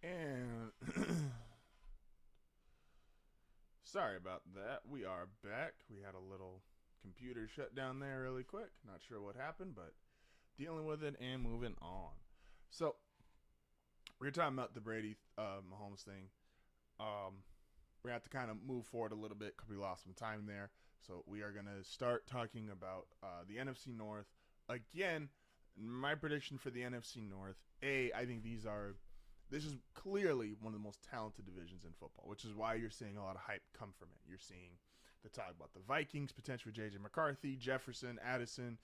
And sorry about that. We are back. We had a little computer shut down there really quick. Not sure what happened, but dealing with it and moving on. So we were talking about the Brady Mahomes thing. Um, we have to kind of move forward a little bit because we lost some time there. So we are going to start talking about the NFC North again. My prediction for the NFC North: I think this is clearly one of the most talented divisions in football, which is why you're seeing a lot of hype come from it. You're seeing the talk about the Vikings, potentially J.J. McCarthy, Jefferson, Addison.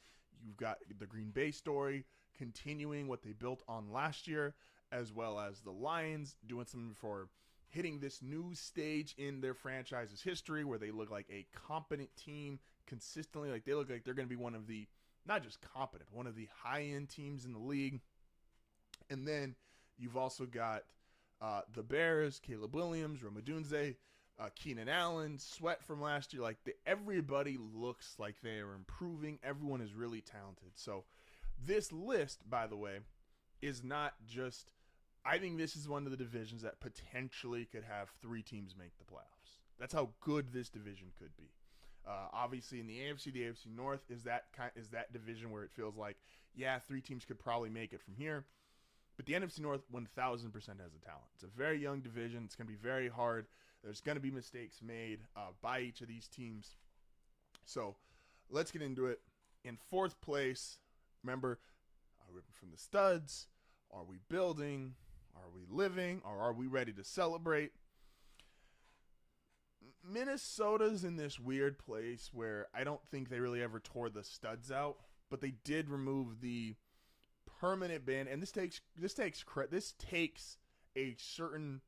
You've got the Green Bay story continuing what they built on last year, as well as the Lions doing something for hitting this new stage in their franchise's history where they look like a competent team consistently. Like they look like they're going to be one of the, not just competent, but one of the high-end teams in the league. And then you've also got the Bears, Caleb Williams, Romadunze, Keenan Allen, Sweat from last year. Like everybody looks like they are improving. Everyone is really talented. So this list, by the way, is not just. I think this is one of the divisions that potentially could have three teams make the playoffs. That's how good this division could be. Obviously, in the AFC North is that division where it feels like, yeah, three teams could probably make it from here. But the NFC North 1,000% has the talent. It's a very young division. It's going to be very hard. There's going to be mistakes made by each of these teams. So let's get into it. In fourth place, remember, are we ripping from the studs? Are we building? Are we living? Or are we ready to celebrate? Minnesota's in this weird place where I don't think they really ever tore the studs out, but they did remove the permanent ban, and this takes a certain.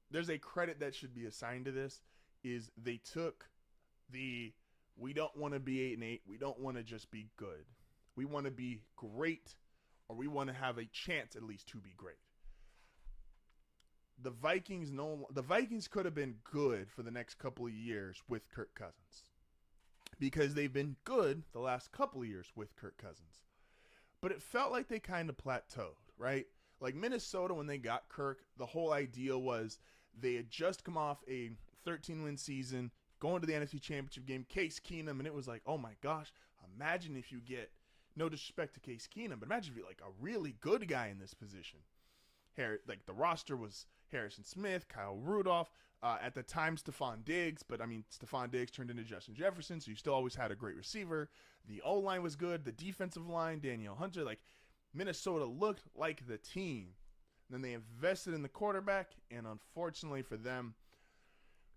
There's a credit that should be assigned to this. Is they took the we don't want to be 8-8. We don't want to just be good. We want to be great, or we want to have a chance at least to be great. The Vikings could have been good for the next couple of years with Kirk Cousins, because they've been good the last couple of years with Kirk Cousins. But it felt like they kind of plateaued, right? Like Minnesota, when they got Kirk, the whole idea was they had just come off a 13-win season, going to the NFC Championship game, Case Keenum, and it was like, oh my gosh, imagine if you get, no disrespect to Case Keenum, but imagine if you like a really good guy in this position. Like the roster was Harrison Smith, Kyle Rudolph, at the time Stephon Diggs, but I mean Stephon Diggs turned into Justin Jefferson, so you still always had a great receiver. The O-line was good, the defensive line, Danielle Hunter, like Minnesota looked like the team. And then they invested in the quarterback, and unfortunately for them,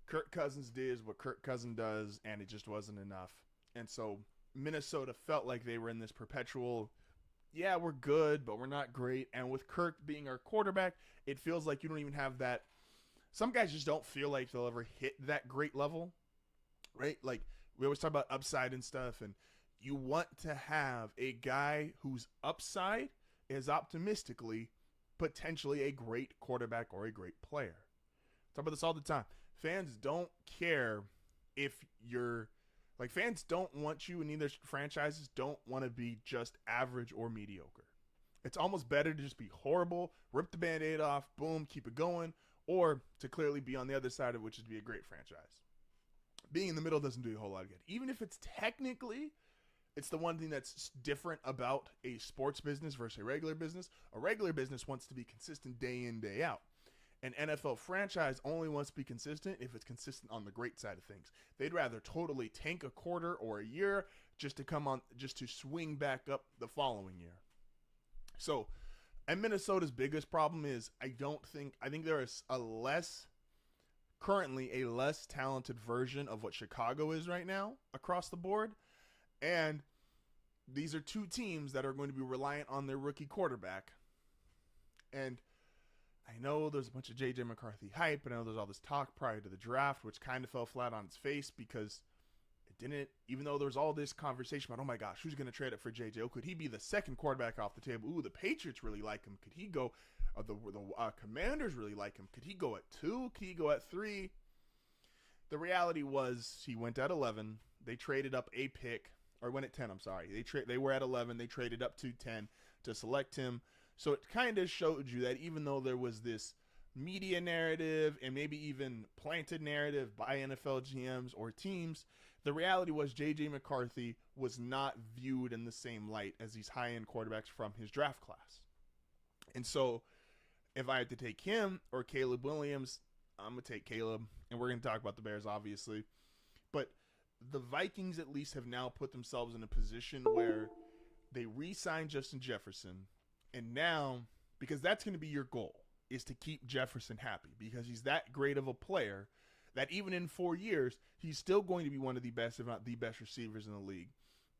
Kirk Cousins did what Kirk Cousins does, and it just wasn't enough. And so Minnesota felt like they were in this perpetual, yeah, we're good, but we're not great. And with Kirk being our quarterback, it feels like you don't even have that. Some guys just don't feel like they'll ever hit that great level, right? Like we always talk about upside and stuff, and you want to have a guy whose upside is optimistically potentially a great quarterback or a great player. Talk about this all the time. Fans don't care if you're like, fans don't want you, and either franchises don't want to be just average or mediocre. It's almost better to just be horrible, rip the Band-Aid off, boom, keep it going, or to clearly be on the other side of it, which is to be a great franchise. Being in the middle doesn't do a whole lot of good. Even if it's technically, it's the one thing that's different about a sports business versus a regular business. A regular business wants to be consistent day in, day out. An NFL franchise only wants to be consistent if it's consistent on the great side of things. They'd rather totally tank a quarter or a year just to swing back up the following year. So, and Minnesota's biggest problem is I think there is currently a less talented version of what Chicago is right now across the board. And these are two teams that are going to be reliant on their rookie quarterback. And I know there's a bunch of J.J. McCarthy hype, and I know there's all this talk prior to the draft, which kind of fell flat on its face because it didn't, even though there was all this conversation about, oh my gosh, who's going to trade up for J.J.? Oh, could he be the second quarterback off the table? Ooh, the Patriots really like him. Could he go, the Commanders really like him. Could he go at 2? Could he go at 3? The reality was he went at 11. They traded up a pick, or went at 10, I'm sorry. They were at 11. They traded up to 10 to select him. So it kind of showed you that even though there was this media narrative and maybe even planted narrative by NFL GMs or teams, the reality was J.J. McCarthy was not viewed in the same light as these high-end quarterbacks from his draft class. And so if I had to take him or Caleb Williams, I'm going to take Caleb. And we're going to talk about the Bears, obviously. But the Vikings at least have now put themselves in a position where they re-signed Justin Jefferson. And now, because that's going to be your goal, is to keep Jefferson happy. Because he's that great of a player that even in 4 years, he's still going to be one of the best, if not the best receivers in the league.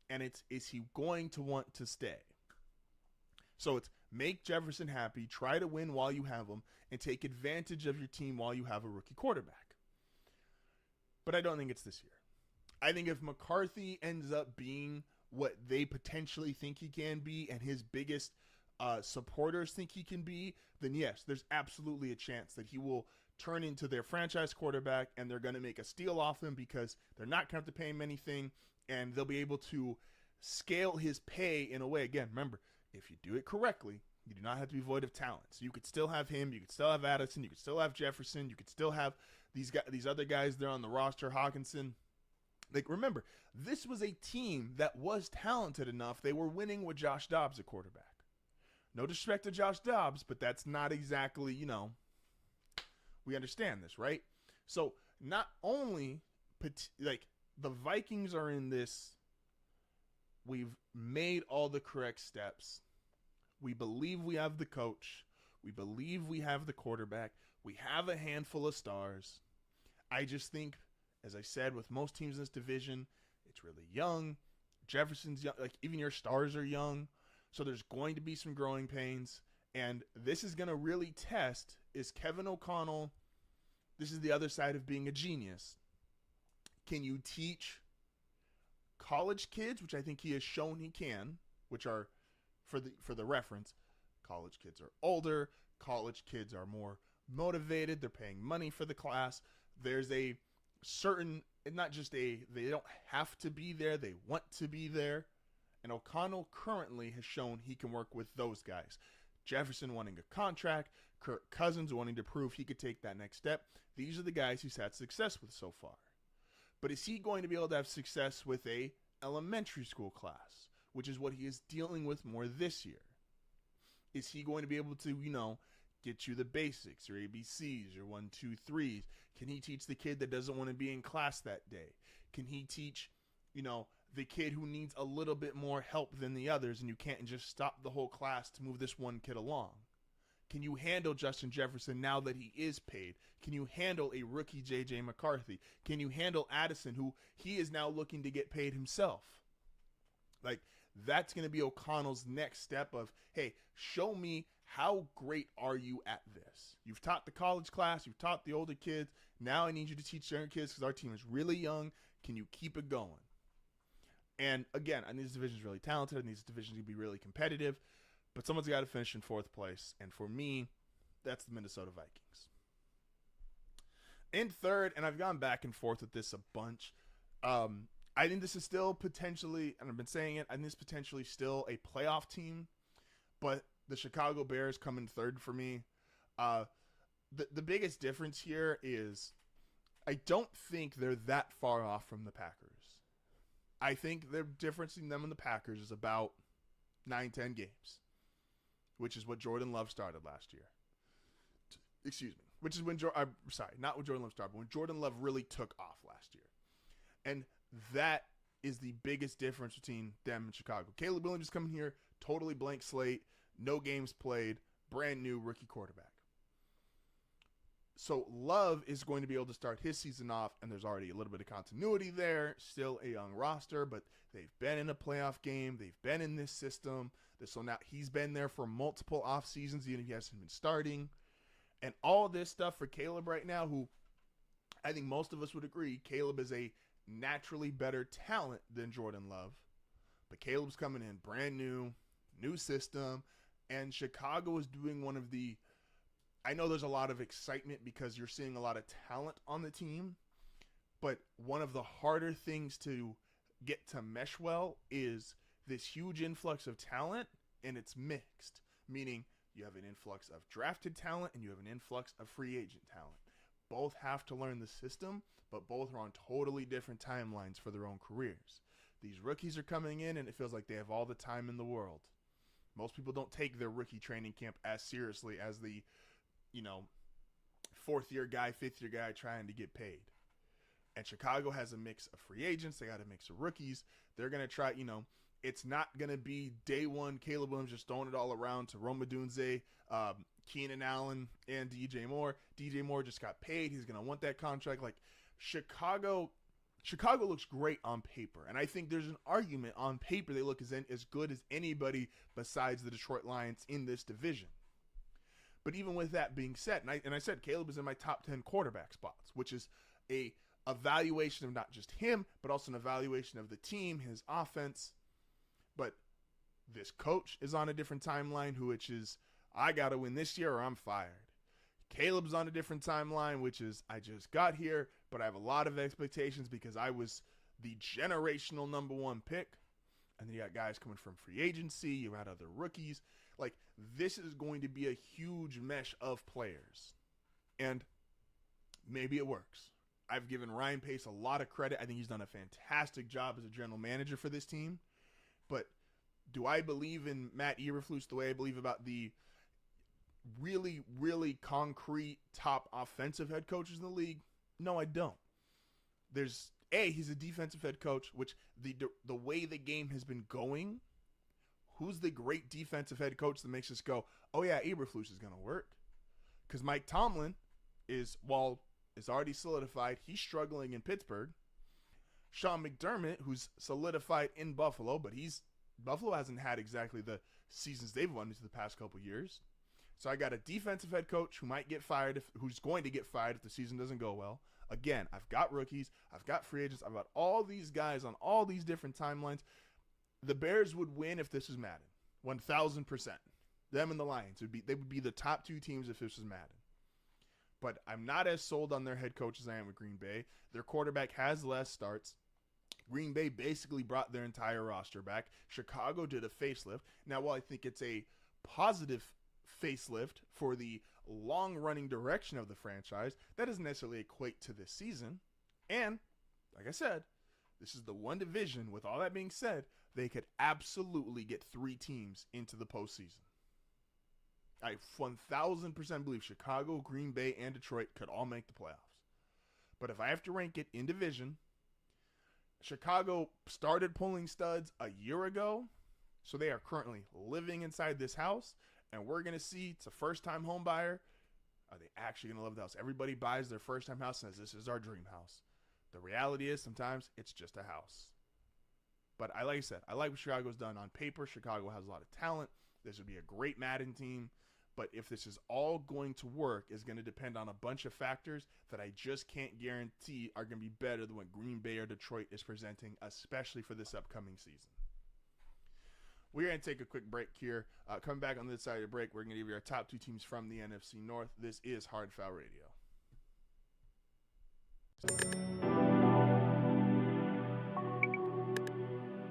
And is he going to want to stay? So it's make Jefferson happy, try to win while you have him, and take advantage of your team while you have a rookie quarterback. But I don't think it's this year. I think if McCarthy ends up being what they potentially think he can be and his biggest supporters think he can be, then yes, there's absolutely a chance that he will turn into their franchise quarterback and they're going to make a steal off him because they're not going to have to pay him anything and they'll be able to scale his pay in a way. Again, remember, if you do it correctly, you do not have to be void of talent. So you could still have him, you could still have Addison, you could still have Jefferson, you could still have these other guys there on the roster, Hawkinson. Like, remember, this was a team that was talented enough. They were winning with Josh Dobbs at quarterback. No disrespect to Josh Dobbs, but that's not exactly, we understand this, right? So not only, like, the Vikings are in this, we've made all the correct steps. We believe we have the coach. We believe we have the quarterback. We have a handful of stars. I just think, as I said, with most teams in this division, it's really young. Jefferson's young. Like, even your stars are young. So there's going to be some growing pains. And this is going to really test, is Kevin O'Connell, this is the other side of being a genius. Can you teach college kids, which I think he has shown he can, which are, for the reference, college kids are older, college kids are more motivated, they're paying money for the class. There's a certain, not just they don't have to be there, they want to be there. And O'Connell currently has shown he can work with those guys. Jefferson wanting a contract, Kirk Cousins wanting to prove he could take that next step. These are the guys he's had success with so far. But is he going to be able to have success with a elementary school class, which is what he is dealing with more this year? Is he going to be able to, get you the basics, your ABCs, your 1, 2, 3s? Can he teach the kid that doesn't want to be in class that day? Can he teach, the kid who needs a little bit more help than the others, and you can't just stop the whole class to move this one kid along? Can you handle Justin Jefferson now that he is paid? Can you handle a rookie J.J. McCarthy? Can you handle Addison, who he is now looking to get paid himself? Like, that's going to be O'Connell's next step of, hey, show me how great are you at this? You've taught the college class. You've taught the older kids. Now I need you to teach younger kids because our team is really young. Can you keep it going? And again, I think this division is really talented. I think this division is going to be really competitive. But someone's got to finish in fourth place. And for me, that's the Minnesota Vikings. In third, and I've gone back and forth with this a bunch, I think this is still potentially, and I've been saying it, I think this is potentially still a playoff team. But the Chicago Bears come in third for me. The biggest difference here is I don't think they're that far off from the Packers. I think the difference in them and the Packers is about 9-10 games, which is what Jordan Love started last year. Excuse me. Which is when not when Jordan Love started, but when Jordan Love really took off last year. And that is the biggest difference between them and Chicago. Caleb Williams is coming here, totally blank slate, no games played, brand new rookie quarterback. So Love is going to be able to start his season off, and there's already a little bit of continuity there. Still a young roster, but they've been in a playoff game. They've been in this system. So now he's been there for multiple off seasons, even if he hasn't been starting. And all this stuff for Caleb right now, who I think most of us would agree, Caleb is a naturally better talent than Jordan Love. But Caleb's coming in brand new system, and Chicago is doing one of the, I know there's a lot of excitement because you're seeing a lot of talent on the team, but one of the harder things to get to mesh well is this huge influx of talent, and it's mixed, meaning You have an influx of drafted talent, and you have an influx of free agent talent. Both have to learn the system, but both are on totally different timelines for their own careers. These rookies are coming in, and it feels like they have all the time in the world. Most people don't take their rookie training camp as seriously as the, fourth-year guy, fifth-year guy trying to get paid. And Chicago has a mix of free agents. They got a mix of rookies. They're going to try, it's not going to be day one Caleb Williams just throwing it all around to Rome Odunze, Keenan Allen, and DJ Moore. DJ Moore just got paid. He's going to want that contract. Like, Chicago looks great on paper. And I think there's an argument on paper they look as good as anybody besides the Detroit Lions in this division. But even with that being said, and I said Caleb is in my top 10 quarterback spots, which is a evaluation of not just him, but also an evaluation of the team, his offense. But this coach is on a different timeline, which is, I got to win this year or I'm fired. Caleb's on a different timeline, which is, I just got here, but I have a lot of expectations because I was the generational number one pick. And then you got guys coming from free agency. You got other rookies. Like, this is going to be a huge mesh of players. And maybe it works. I've given Ryan Pace a lot of credit. I think he's done a fantastic job as a general manager for this team. But do I believe in Matt Eberflus the way I believe about the really, really concrete top offensive head coaches in the league? No, I don't. He's a defensive head coach, which the way the game has been going, who's the great defensive head coach that makes us go, oh yeah, Eberflus is going to work? Because Mike Tomlin is already solidified. He's struggling in Pittsburgh. Sean McDermott, who's solidified in Buffalo, but Buffalo hasn't had exactly the seasons they've won into the past couple years. So I got a defensive head coach who's going to get fired if the season doesn't go well. Again, I've got rookies, I've got free agents, I've got all these guys on all these different timelines. The Bears would win if this was Madden, 1,000%. Them and the Lions they would be the top two teams if this was Madden. But I'm not as sold on their head coach as I am with Green Bay. Their quarterback has less starts. Green Bay basically brought their entire roster back. Chicago did a facelift. Now, while I think it's a positive facelift for the long-running direction of the franchise, that doesn't necessarily equate to this season. And, like I said, this is the one division, with all that being said, they could absolutely get 3 teams into the postseason. I 1,000% believe Chicago, Green Bay, and Detroit could all make the playoffs. But if I have to rank it in division, Chicago started pulling studs a year ago, so they are currently living inside this house, and we're going to see, it's a first-time home buyer. Are they actually going to love the house? Everybody buys their first-time house and says, this is our dream house. The reality is sometimes it's just a house. But like I said, I like what Chicago's done. On paper, Chicago has a lot of talent. This would be a great Madden team. But if this is all going to work, is going to depend on a bunch of factors that I just can't guarantee are going to be better than what Green Bay or Detroit is presenting, especially for this upcoming season. We're going to take a quick break here. Coming back on this side of the break, we're going to give you our top 2 teams from the NFC North. This is HardFoul Radio.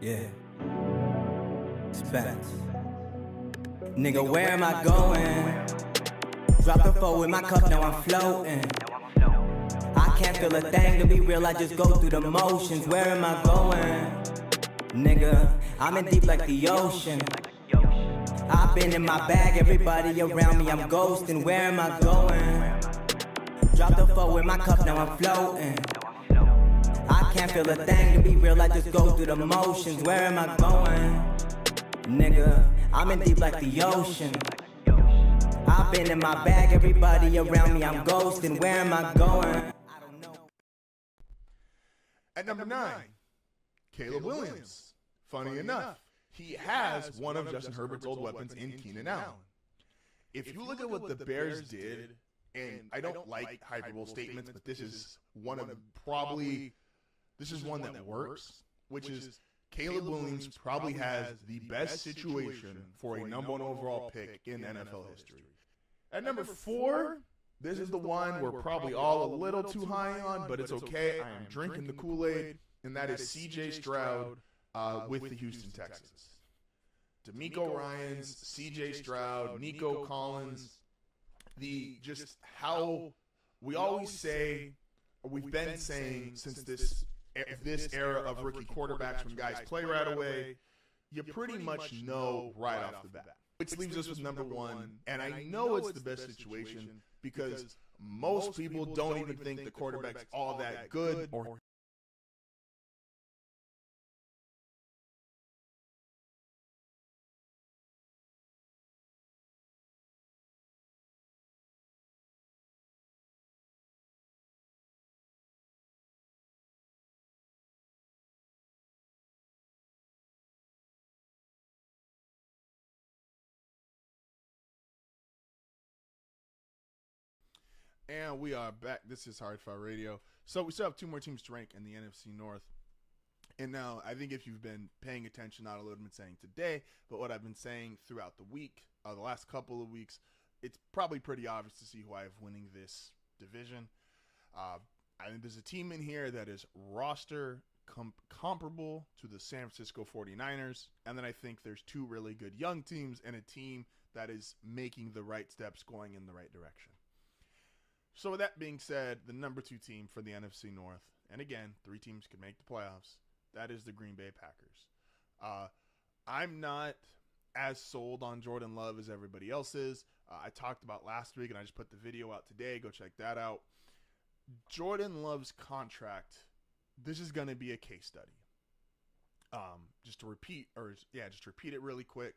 Yeah. It's facts. Nigga, where am I going? Drop the 4 in my cup, now I'm floating. I can't feel a thing, to be real, I just go through the motions. Where am I going? Nigga, I'm in deep like the ocean. I've been in my bag, everybody around me, I'm ghosting. Where am I going? Drop the 4 in my cup, now I'm floating. I can't feel a thing, to be real, I just go through the motions. Where am I going? Nigga, I'm in deep like the ocean. I've been in my bag, everybody around me, I'm ghosting. Where am I going? I don't know. At number 9, Caleb Williams. Funny enough, he has one of Justin Herbert's old weapons in Keenan Allen. If you look at what the Bears did, and I don't like hyperbole statements, but this is one that works, which is Caleb Williams probably has the best situation for a number 1 overall pick in NFL history. At number 4, this is the one we're probably all a little too high on, but it's okay. I am drinking the Kool-Aid, and that is C.J. Stroud with the Houston Texans. DeMeco Ryans, C.J. Stroud, Nico Collins, just how we always say, or we've been saying since this era of rookie quarterbacks, when guys play right away, you pretty much know right off the bat. Which leaves us with number one, and I know it's the best situation because most people don't even think the quarterback's all that good or And we are back. This is HardFoul Radio. So we still have two more teams to rank in the NFC North. And now I think if you've been paying attention, not a lot I've been saying today, but what I've been saying throughout the week, the last couple of weeks, it's probably pretty obvious to see who I have winning this division. I think there's a team in here that is roster comparable to the San Francisco 49ers. And then I think there's two really good young teams and a team that is making the right steps, going in the right direction. So with that being said, the number 2 team for the NFC North, and again, 3 teams could make the playoffs, that is the Green Bay Packers. I'm not as sold on Jordan Love as everybody else is. I talked about last week, and I just put the video out today. Go check that out. Jordan Love's contract, this is going to be a case study. Just to repeat it really quick.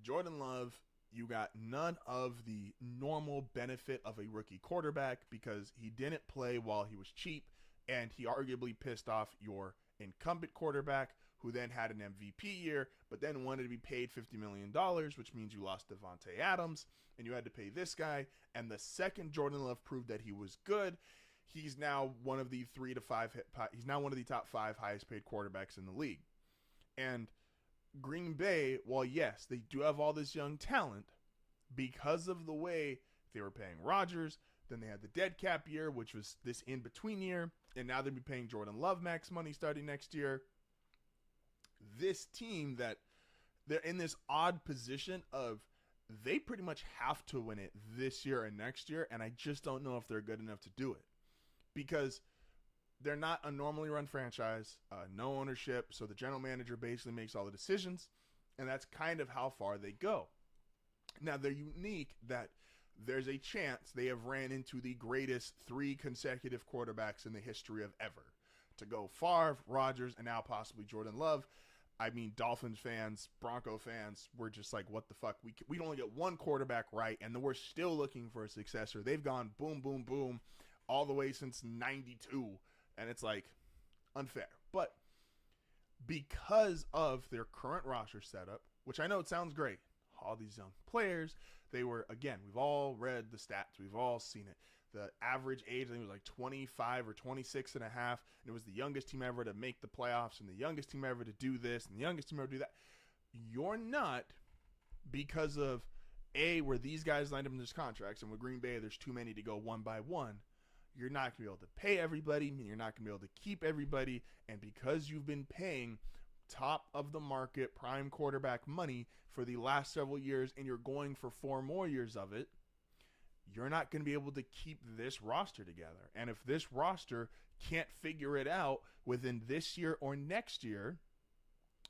Jordan Love, you got none of the normal benefit of a rookie quarterback because he didn't play while he was cheap, and he arguably pissed off your incumbent quarterback, who then had an MVP year, but then wanted to be paid $50 million, which means you lost Devontae Adams, and you had to pay this guy. And the second Jordan Love proved that he was good, he's now one of the top 5 highest paid quarterbacks in the league. And Green Bay, while yes, they do have all this young talent, because of the way they were paying Rodgers, then they had the dead cap year, which was this in-between year, and now they'll be paying Jordan Love max money starting next year. This team, that they're in this odd position of they pretty much have to win it this year and next year, and I just don't know if they're good enough to do it because they're not a normally run franchise, no ownership, so the general manager basically makes all the decisions, and that's kind of how far they go. Now, they're unique that there's a chance they have ran into the greatest 3 consecutive quarterbacks in the history of ever. To go Favre, Rodgers, and now possibly Jordan Love. I mean, Dolphins fans, Bronco fans, we're just like, what the fuck? We only get one quarterback right, and then we're still looking for a successor. They've gone boom, boom, boom all the way since 92. And it's like unfair. But because of their current roster setup, which I know it sounds great, all these young players, they were, again, we've all read the stats. We've all seen it. The average age, I think, was like 25 or 26 and a half. And it was the youngest team ever to make the playoffs and the youngest team ever to do this and the youngest team ever to do that. You're not, because of, A, where these guys lined up in these contracts, and with Green Bay, there's too many to go one by one. You're not going to be able to pay everybody. You're not going to be able to keep everybody. And because you've been paying top of the market prime quarterback money for the last several years, and you're going for 4 more years of it, you're not going to be able to keep this roster together. And if this roster can't figure it out within this year or next year,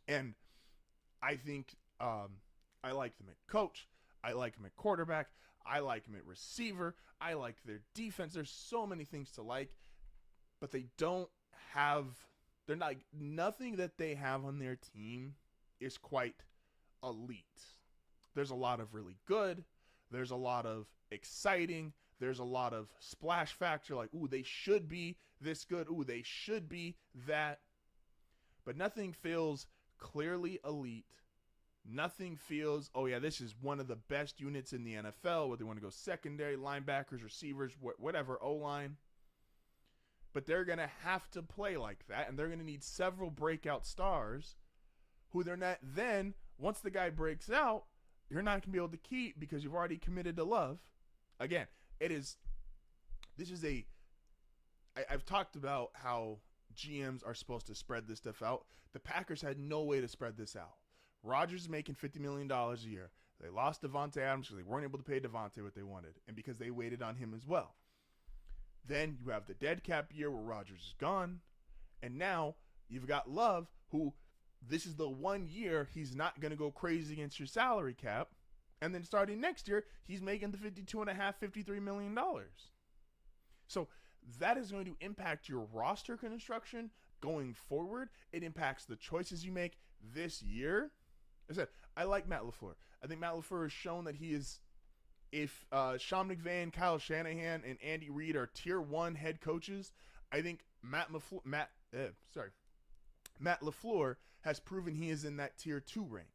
and I think I like them at coach, I like them at quarterback, I like them at receiver, I like their defense. There's so many things to like, but nothing that they have on their team is quite elite. There's a lot of really good. There's a lot of exciting. There's a lot of splash factor, like, ooh, they should be this good. Ooh, they should be that. But nothing feels clearly elite. Nothing feels, oh yeah, this is one of the best units in the NFL, whether they want to go secondary, linebackers, receivers, whatever, O-line. But they're going to have to play like that, and they're going to need several breakout stars who they're not, then, once the guy breaks out, you're not going to be able to keep because you've already committed to Love. Again, I've talked about how GMs are supposed to spread this stuff out. The Packers had no way to spread this out. Rodgers is making $50 million a year. They lost Devontae Adams because they weren't able to pay Devontae what they wanted, and because they waited on him as well. Then you have the dead cap year where Rodgers is gone, and now you've got Love, who this is the 1 year he's not going to go crazy against your salary cap, and then starting next year, he's making the $52.5, $53 million. So that is going to impact your roster construction going forward. It impacts the choices you make this year. I said, I like Matt LaFleur. I think Matt LaFleur has shown that he is, if Sean McVay, Kyle Shanahan, and Andy Reid are tier 1 head coaches, I think Matt LaFleur has proven he is in that tier 2 range.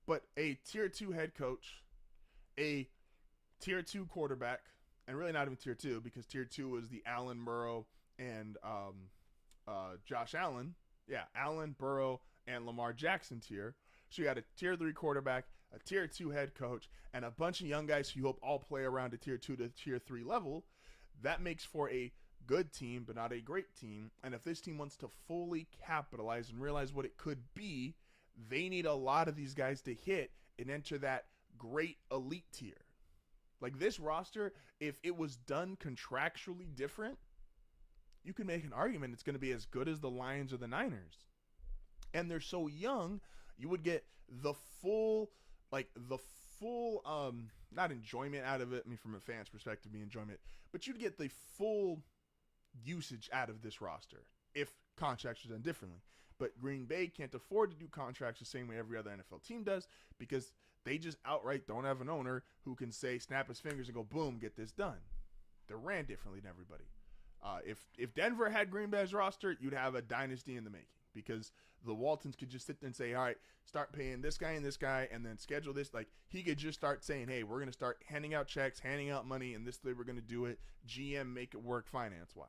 But a tier 2 head coach, a tier 2 quarterback, and really not even tier 2 because tier 2 was the Allen, Burrow, and Josh Allen. Yeah, Allen, Burrow, and Lamar Jackson tier. So you got a tier 3 quarterback, a tier 2 head coach, and a bunch of young guys who you hope all play around a tier 2 to tier 3 level. That makes for a good team, but not a great team. And if this team wants to fully capitalize and realize what it could be, they need a lot of these guys to hit and enter that great elite tier. Like this roster, if it was done contractually different, you can make an argument it's going to be as good as the Lions or the Niners. And they're so young, you would get the full, not enjoyment out of it. I mean, from a fan's perspective, enjoyment, but you'd get the full usage out of this roster if contracts are done differently. But Green Bay can't afford to do contracts the same way every other NFL team does because they just outright don't have an owner who can say, snap his fingers and go, boom, get this done. They're ran differently than everybody. If Denver had Green Bay's roster, you'd have a dynasty in the making because the Waltons could just sit there and say, all right, start paying this guy, and then schedule this. Like, he could just start saying, hey, we're going to start handing out checks, handing out money, and this way we're going to do it. GM, make it work finance-wise.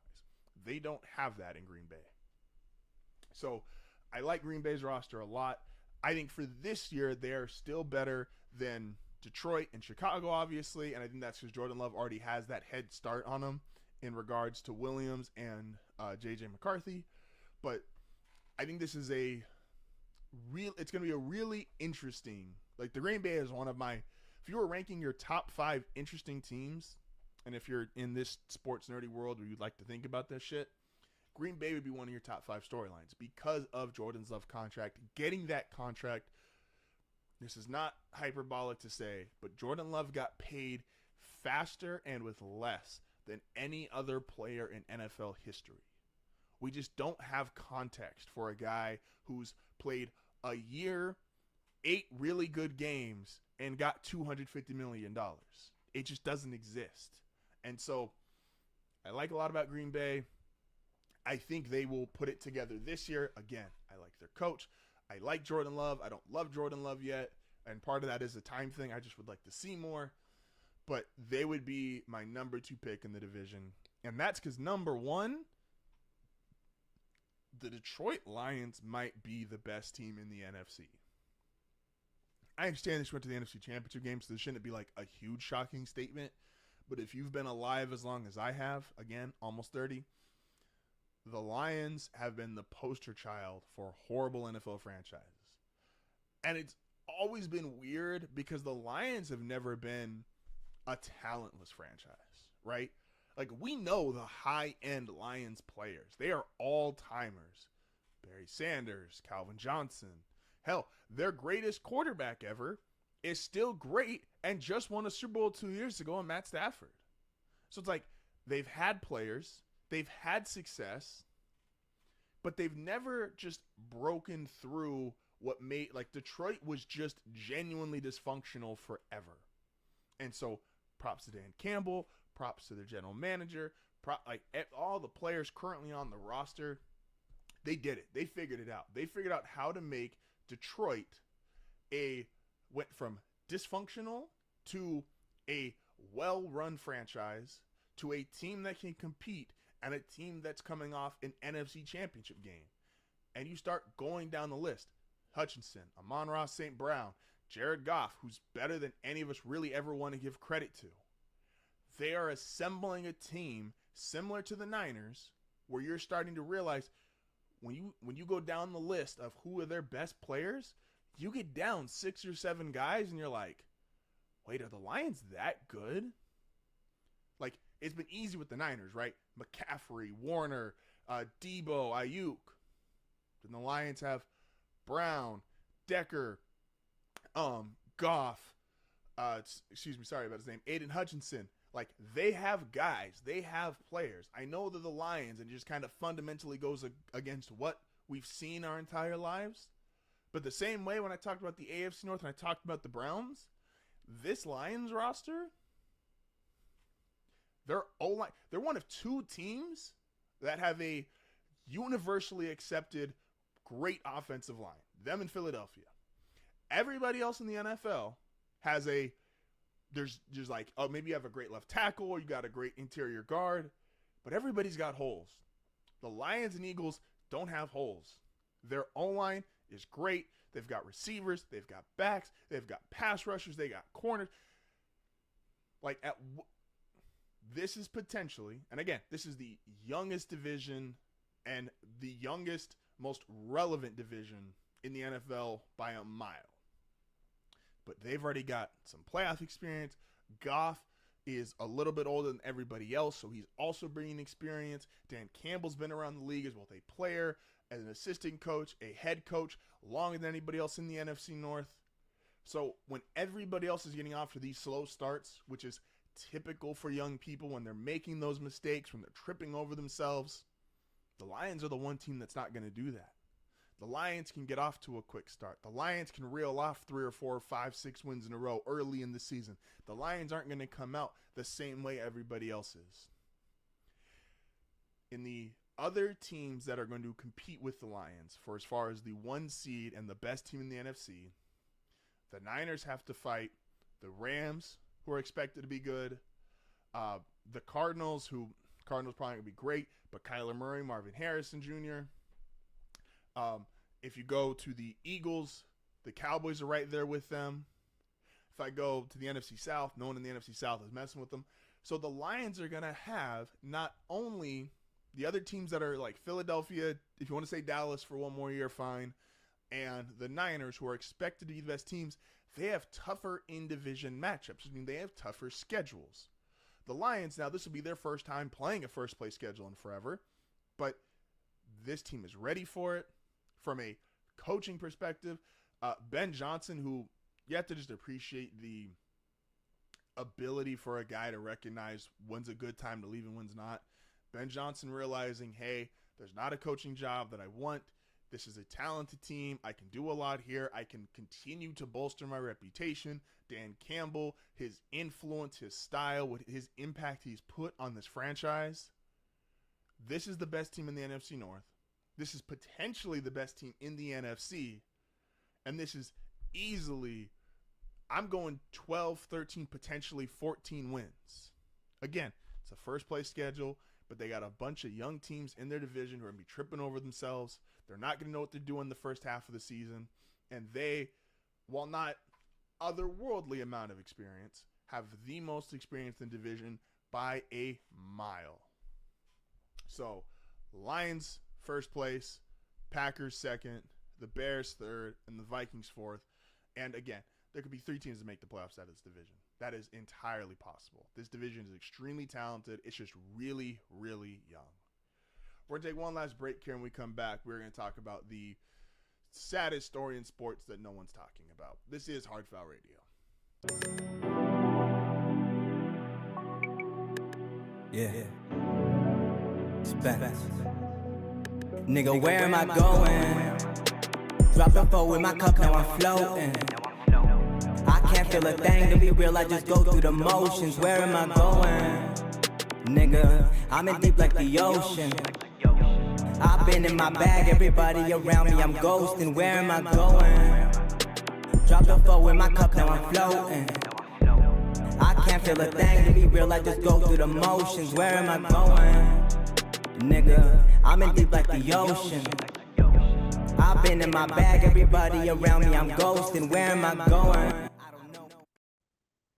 They don't have that in Green Bay. So I like Green Bay's roster a lot. I think for this year, they're still better than Detroit and Chicago, obviously, and I think that's because Jordan Love already has that head start on them in regards to Williams and J.J. McCarthy. But I think this is it's going to be a really interesting, like the Green Bay is one of my, if you were ranking your top 5 interesting teams, and if you're in this sports nerdy world where you'd like to think about this shit, Green Bay would be one of your top 5 storylines because of Jordan's Love contract. Getting that contract, this is not hyperbolic to say, but Jordan Love got paid faster and with less than any other player in NFL history. We just don't have context for a guy who's played a year, 8 really good games, and got $250 million. It just doesn't exist. And so I like a lot about Green Bay. I think they will put it together this year. Again, I like their coach. I like Jordan Love. I don't love Jordan Love yet. And part of that is a time thing. I just would like to see more. But they would be my number 2 pick in the division. And that's because number 1, the Detroit Lions might be the best team in the NFC. I understand this went to the NFC Championship game, so this shouldn't be like a huge shocking statement. But if you've been alive as long as I have, again, almost 30, the Lions have been the poster child for horrible NFL franchises. And it's always been weird because the Lions have never been a talentless franchise, right? Like, we know the high-end Lions players. They are all-timers. Barry Sanders, Calvin Johnson. Hell, their greatest quarterback ever is still great and just won a Super Bowl 2 years ago in Matt Stafford. So it's like they've had players, they've had success, but they've never just broken through what made, like, Detroit was just genuinely dysfunctional forever. And so props to Dan Campbell, props to their general manager, all the players currently on the roster. They did it. They figured it out. They figured out how to make Detroit went from dysfunctional to a well-run franchise to a team that can compete and a team that's coming off an NFC Championship game. And you start going down the list. Hutchinson, Amon-Ra St. Brown, Jared Goff, who's better than any of us really ever want to give credit to. They are assembling a team similar to the Niners where you're starting to realize when you go down the list of who are their best players, you get down 6 or 7 guys and you're like, wait, are the Lions that good? Like, it's been easy with the Niners, right? McCaffrey, Warner, Debo, Ayuk. Then the Lions have Brown, Decker, Goff, sorry about his name, Aiden Hutchinson. Like, they have guys. They have players. I know they're the Lions, and it just kind of fundamentally goes against what we've seen our entire lives. But the same way when I talked about the AFC North and I talked about the Browns, this Lions roster, they're one of 2 teams that have a universally accepted great offensive line. Them in Philadelphia. Everybody else in the NFL has there's like, oh, maybe you have a great left tackle or you got a great interior guard, but everybody's got holes. The Lions and Eagles don't have holes. Their O-line is great. They've got receivers, they've got backs, they've got pass rushers, they got corners. Like, this is potentially, and again, this is the youngest division and the youngest, most relevant division in the NFL by a mile. But they've already got some playoff experience. Goff is a little bit older than everybody else, so he's also bringing experience. Dan Campbell's been around the league as both a player, as an assistant coach, a head coach, longer than anybody else in the NFC North. So when everybody else is getting off to these slow starts, which is typical for young people when they're making those mistakes, when they're tripping over themselves, the Lions are the one team that's not going to do that. The Lions can get off to a quick start. The Lions can reel off 3 or 4 or 5, 6 wins in a row early in the season. The Lions aren't going to come out the same way everybody else is. In the other teams that are going to compete with the Lions for as far as the 1 seed and the best team in the NFC, the Niners have to fight the Rams, who are expected to be good, the Cardinals probably going to be great, but Kyler Murray, Marvin Harrison Jr., if you go to the Eagles, the Cowboys are right there with them. If I go to the NFC South, no one in the NFC South is messing with them. So the Lions are going to have not only the other teams that are like Philadelphia, if you want to say Dallas for 1 more year, fine, and the Niners, who are expected to be the best teams, they have tougher in-division matchups. I mean, they have tougher schedules. The Lions, now this will be their first time playing a first-place schedule in forever, but this team is ready for it. From a coaching perspective, Ben Johnson, who you have to just appreciate the ability for a guy to recognize when's a good time to leave and when's not. Ben Johnson realizing, hey, there's not a coaching job that I want. This is a talented team. I can do a lot here. I can continue to bolster my reputation. Dan Campbell, his influence, his style, his impact he's put on this franchise. This is the best team in the NFC North. This is potentially the best team in the NFC. And this is easily, I'm going 12, 13, potentially 14 wins. Again, it's a first place schedule, but they got a bunch of young teams in their division who are going to be tripping over themselves. They're not going to know what they're doing the first half of the season. And they, while not otherworldly amount of experience, have the most experience in division by a mile. So, Lions first place, Packers second, the Bears third, and the Vikings fourth. And again, there could be 3 teams that make the playoffs out of this division. That is entirely possible. This division is extremely talented. It's just really, really young. We're going to take one last break here. When we come back, we're going to talk about the saddest story in sports that no one's talking about. This is HardFoul Radio. Yeah. Spence. Nigga, where am I going? Drop the phone with my cup, now I'm floating. I can't feel a thing, to be real, I just go through the motions. Where am I going? Nigga, I'm in deep like the ocean. I've been in my bag, everybody around me, I'm ghosting. Where am I going? Drop the phone with my cup, now I'm floating. I can't feel a thing, to be real, I just go through the motions. Where am I going? Nigga, I'm in deep like the ocean. I've been in my bag, everybody around me, I'm ghosting. Where am I going?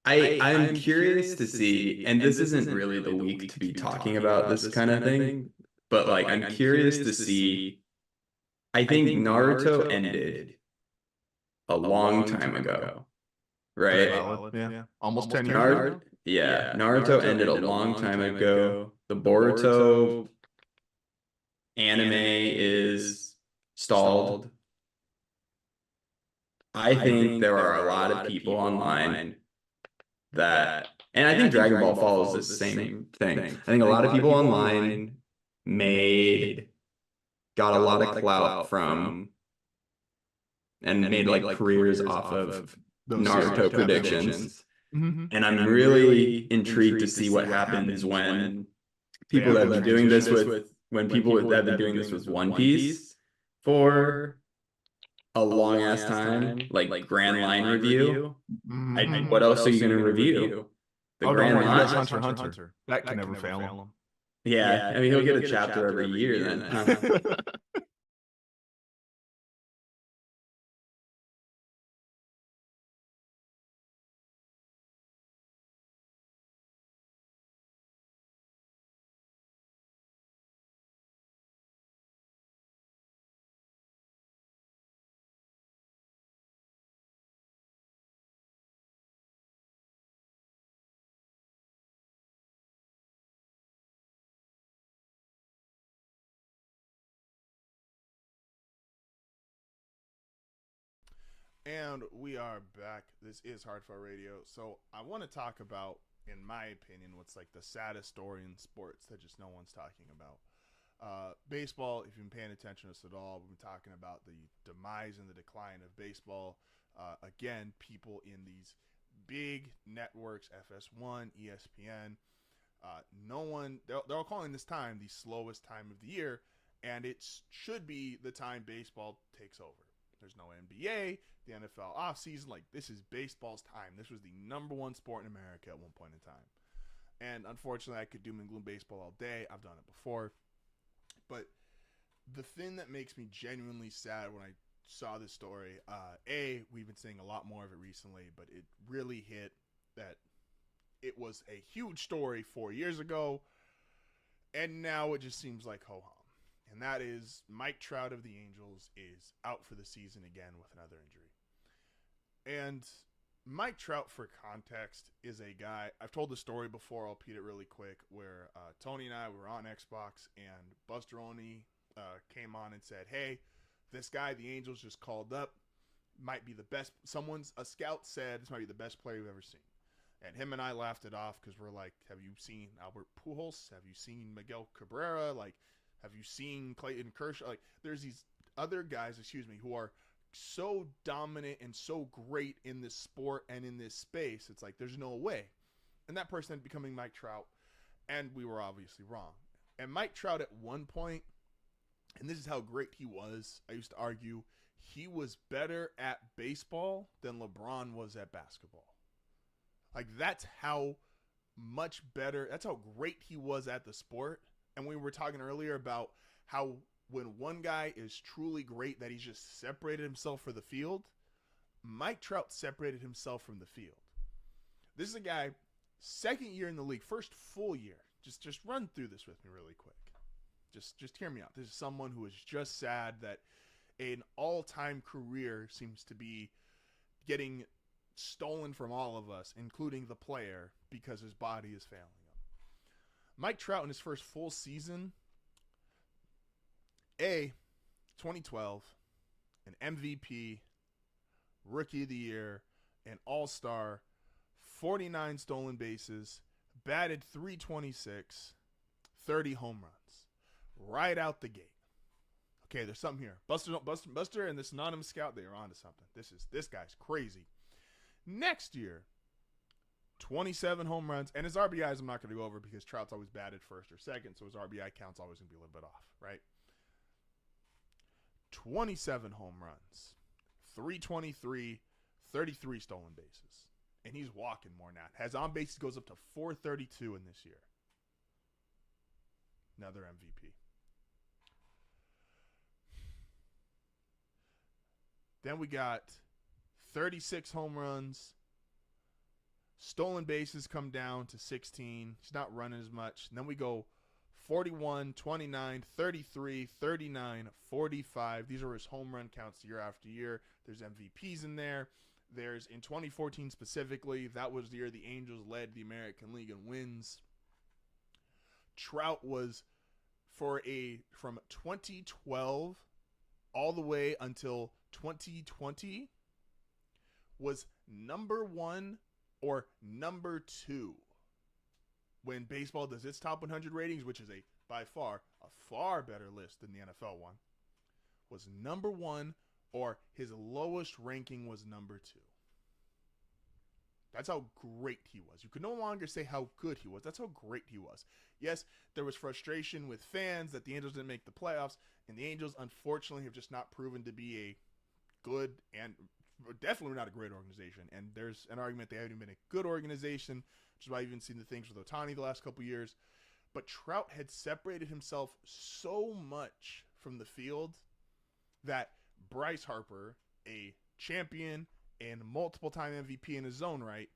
I'm curious to see, and this isn't really the week to be talking about this kind of thing, but like I'm curious to see. I think Naruto ended a long time ago, right? Valid. Yeah. Almost 10 years Naruto, now. yeah, Naruto ended a long time ago. The Boruto anime is stalled. I think there are a lot of people online that, and I think Dragon Ball follows the same thing. I think a lot of people online got a lot of clout from, and made like careers off of Those Naruto predictions. And I'm really intrigued to see what happens when people that have been doing this with, when people that have been doing this with One Piece for a long ass time, like Grand Line review. What else are you going to review? The Grand Line. Line? Hunter x Hunter. That can never fail him. Yeah, I mean, he'll get a chapter every year then. And we are back. This is HardFoul Radio. So I want to talk about, in my opinion, what's like the saddest story in sports that just no one's talking about. Baseball, if you've been paying attention to us at all, we've been talking about the demise and the decline of baseball. Again, people in these big networks, FS1, ESPN, they're all calling this time the slowest time of the year, and it should be the time baseball takes over. There's no NBA, the NFL offseason. Like, this is baseball's time. This was the number one sport in America at one point in time. And unfortunately, I could doom and gloom baseball all day. I've done it before. But the thing that makes me genuinely sad when I saw this story, we've been seeing a lot more of it recently, but it really hit that it was a huge story 4 years ago, and now it just seems like ho-hum. And that is Mike Trout of the Angels is out for the season again with another injury. And Mike Trout, for context, is a guy, I've told the story before, I'll repeat it really quick, where Tony and I were on Xbox, and Buster Olney came on and said, hey, this guy the Angels just called up might be the best. A scout said this might be the best player you've ever seen. And him and I laughed it off because we're like, have you seen Albert Pujols? Have you seen Miguel Cabrera? Like, have you seen Clayton Kershaw? Like, there's these other guys, who are so dominant and so great in this sport and in this space. It's like, there's no way. And that person ended up becoming Mike Trout, and we were obviously wrong. And Mike Trout at one point, and this is how great he was, I used to argue, he was better at baseball than LeBron was at basketball. Like, that's how much better, that's how great he was at the sport. And we were talking earlier about how when one guy is truly great, that he's just separated himself for the field. Mike Trout separated himself from the field. This is a guy, second year in the league, first full year. Just run through this with me really quick. Just hear me out. This is someone who is just sad that an all-time career seems to be getting stolen from all of us, including the player, because his body is failing him. Mike Trout in his first full season, 2012, an MVP, Rookie of the Year, an All-Star, 49 stolen bases, batted .326, 30 home runs, right out the gate. Okay, there's something here. Buster and this anonymous scout, they are onto something. This guy's crazy. Next year, 27 home runs, and his RBIs I'm not going to go over because Trout's always batted first or second, so his RBI count's always going to be a little bit off, right? 27 home runs, 323, 33 stolen bases, and he's walking more now. Has on bases goes up to 432 in this year. Another MVP. Then we got 36 home runs. Stolen bases come down to 16. He's not running as much. And then we go 41, 29, 33, 39, 45. These are his home run counts year after year. There's MVPs in there. There's, in 2014 specifically, that was the year the Angels led the American League in wins. Trout was from 2012 all the way until 2020 was number 1 or number 2 when baseball does its top 100 ratings, which is by far a far better list than the NFL one. Was number 1, or his lowest ranking was number 2. That's how great he was. You could no longer say how good he was. That's how great he was. Yes, there was frustration with fans that the Angels didn't make the playoffs, and the Angels, unfortunately, have just not proven to be a good and definitely not a great organization. And there's an argument they haven't been a good organization, which is why I've even seen the things with Ohtani the last couple years. But Trout had separated himself so much from the field that Bryce Harper, a champion and multiple-time MVP in his own right,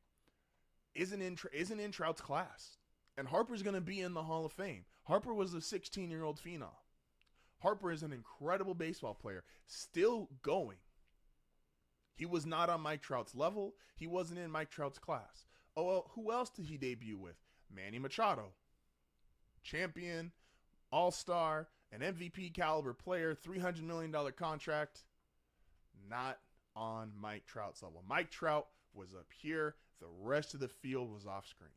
isn't in Trout's class. And Harper's going to be in the Hall of Fame. Harper was a 16-year-old phenom. Harper is an incredible baseball player, still going. He was not on Mike Trout's level. He wasn't in Mike Trout's class. Oh, well, who else did he debut with? Manny Machado. Champion, all-star, an MVP caliber player, $300 million contract. Not on Mike Trout's level. Mike Trout was up here. The rest of the field was off screen.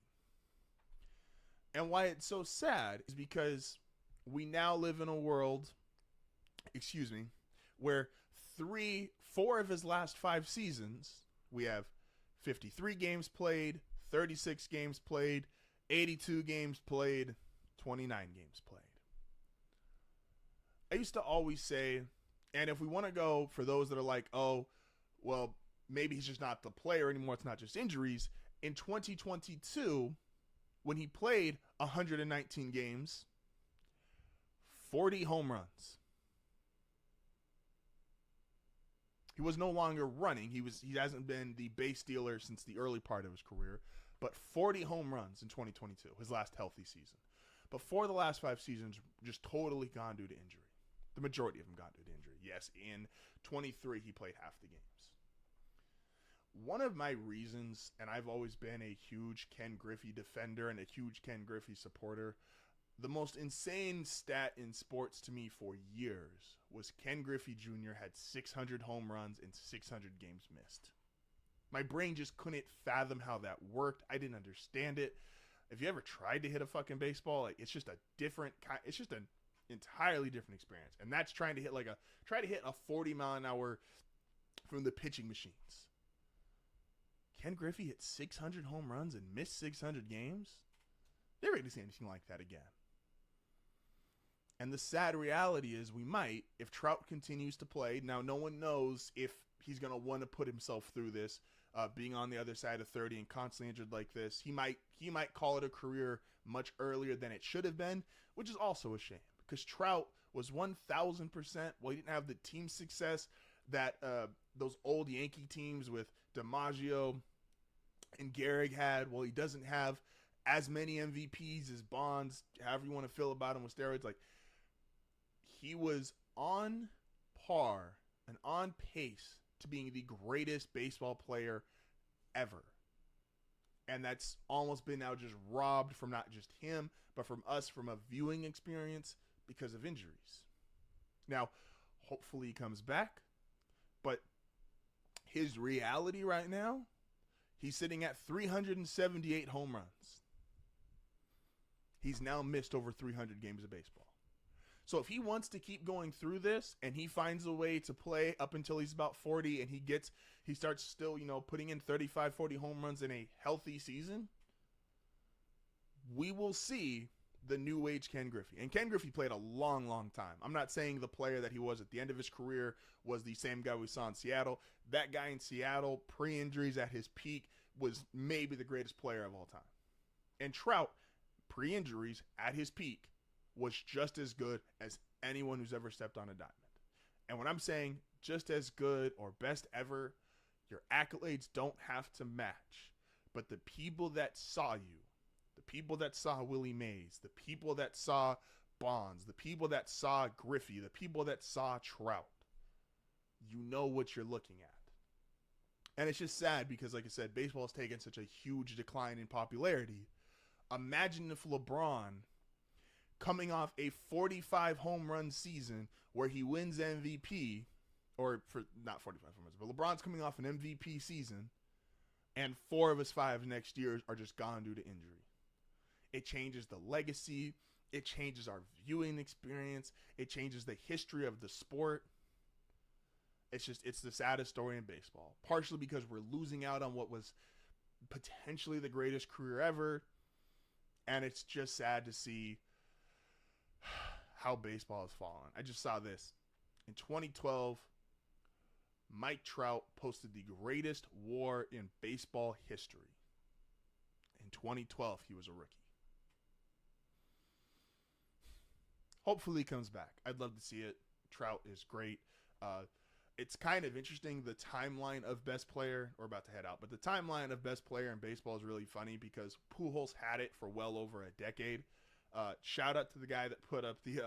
And why it's so sad is because we now live in a world, where 4 of his last 5 seasons, we have 53 games played, 36 games played, 82 games played, 29 games played. I used to always say, and if we want to go for those that are like, oh, well, maybe he's just not the player anymore, it's not just injuries. In 2022, when he played 119 games, 40 home runs. He was no longer running. He hasn't been the base stealer since the early part of his career, but 40 home runs in 2022, his last healthy season. But 4 of the last 5 seasons just totally gone due to injury. The majority of them gone due to injury. Yes, in 23, he played half the games. One of my reasons, and I've always been a huge Ken Griffey defender and a huge Ken Griffey supporter, the most insane stat in sports to me for years was Ken Griffey Jr. had 600 home runs and 600 games missed. My brain just couldn't fathom how that worked. I didn't understand it. If you ever tried to hit a fucking baseball, it's just a different kind. It's just an entirely different experience. And that's trying to hit a 40 mile an hour from the pitching machines. Ken Griffey hit 600 home runs and missed 600 games? Never going to see anything like that again. And the sad reality is we might, if Trout continues to play. Now, no one knows if he's going to want to put himself through this, being on the other side of 30 and constantly injured like this. He might call it a career much earlier than it should have been, which is also a shame. Because Trout was 1,000%. Well, he didn't have the team success that those old Yankee teams with DiMaggio and Gehrig had. Well, he doesn't have as many MVPs as Bonds, however you want to feel about him with steroids. Like, he was on par and on pace to being the greatest baseball player ever. And that's almost been now just robbed from not just him, but from us, from a viewing experience because of injuries. Now, hopefully he comes back, but his reality right now, he's sitting at 378 home runs. He's now missed over 300 games of baseball. So if he wants to keep going through this and he finds a way to play up until he's about 40 and he starts still, putting in 35, 40 home runs in a healthy season, we will see the new age Ken Griffey. And Ken Griffey played a long, long time. I'm not saying the player that he was at the end of his career was the same guy we saw in Seattle. That guy in Seattle, pre-injuries at his peak, was maybe the greatest player of all time. And Trout, pre-injuries at his peak, was just as good as anyone who's ever stepped on a diamond. And when I'm saying just as good or best ever, your accolades don't have to match. But the people that saw you, the the people that saw Willie Mays, the people that saw Bonds, the people that saw Griffey, the people that saw Trout, you know what you're looking at. And it's just sad because, like I said, baseball has taken such a huge decline in popularity. Imagine if LeBron, coming off a 45 home run season where he wins MVP, or for not 45 home runs, but LeBron's coming off an MVP season, and 4 of his 5 next years are just gone due to injury. It changes the legacy. It changes our viewing experience. It changes the history of the sport. It's the saddest story in baseball. Partially because we're losing out on what was potentially the greatest career ever. And it's just sad to see how baseball has fallen. I just saw this. In 2012, Mike Trout posted the greatest WAR in baseball history. In 2012, he was a rookie. Hopefully he comes back. I'd love to see it. Trout is great. It's kind of interesting, the timeline of best player. We're about to head out, but the timeline of best player in baseball is really funny because Pujols had it for well over a decade. Shout out to the guy that put up the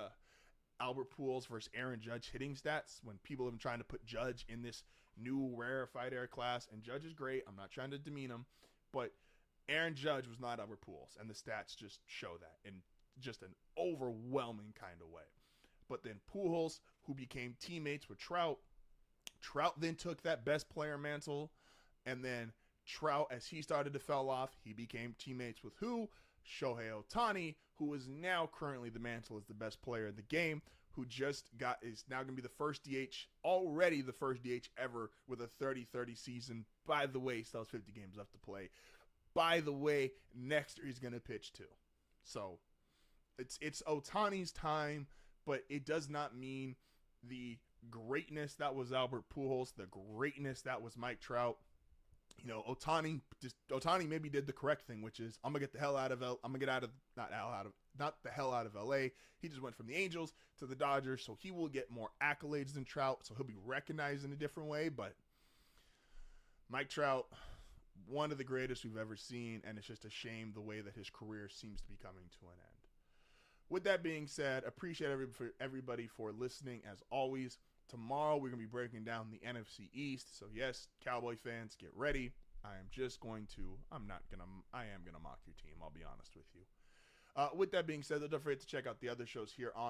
Albert Pujols versus Aaron Judge hitting stats when people have been trying to put Judge in this new rarefied air class, and Judge is great. I'm not trying to demean him, but Aaron Judge was not Albert Pujols, and the stats just show that in just an overwhelming kind of way. But then Pujols, who became teammates with Trout then took that best player mantle, and then Trout, as he started to fall off, he became teammates with who? Shohei Ohtani, who is now currently the mantle as the best player in the game, who is now going to be the first DH, already the first DH ever with a 30-30 season. By the way, he still has 50 games left to play. By the way, next year he's going to pitch too. So it's Ohtani's time, but it does not mean the greatness that was Albert Pujols, the greatness that was Mike Trout. You know, Ohtani maybe did the correct thing, which is not the hell out of LA. He just went from the Angels to the Dodgers, so he will get more accolades than Trout, so he'll be recognized in a different way. But Mike Trout, one of the greatest we've ever seen, and it's just a shame the way that his career seems to be coming to an end. With that being said, appreciate everybody for listening as always. Tomorrow we're going to be breaking down the NFC East. So yes, Cowboy fans, get ready. I am going to mock your team. I'll be honest with you. With that being said, don't forget to check out the other shows here on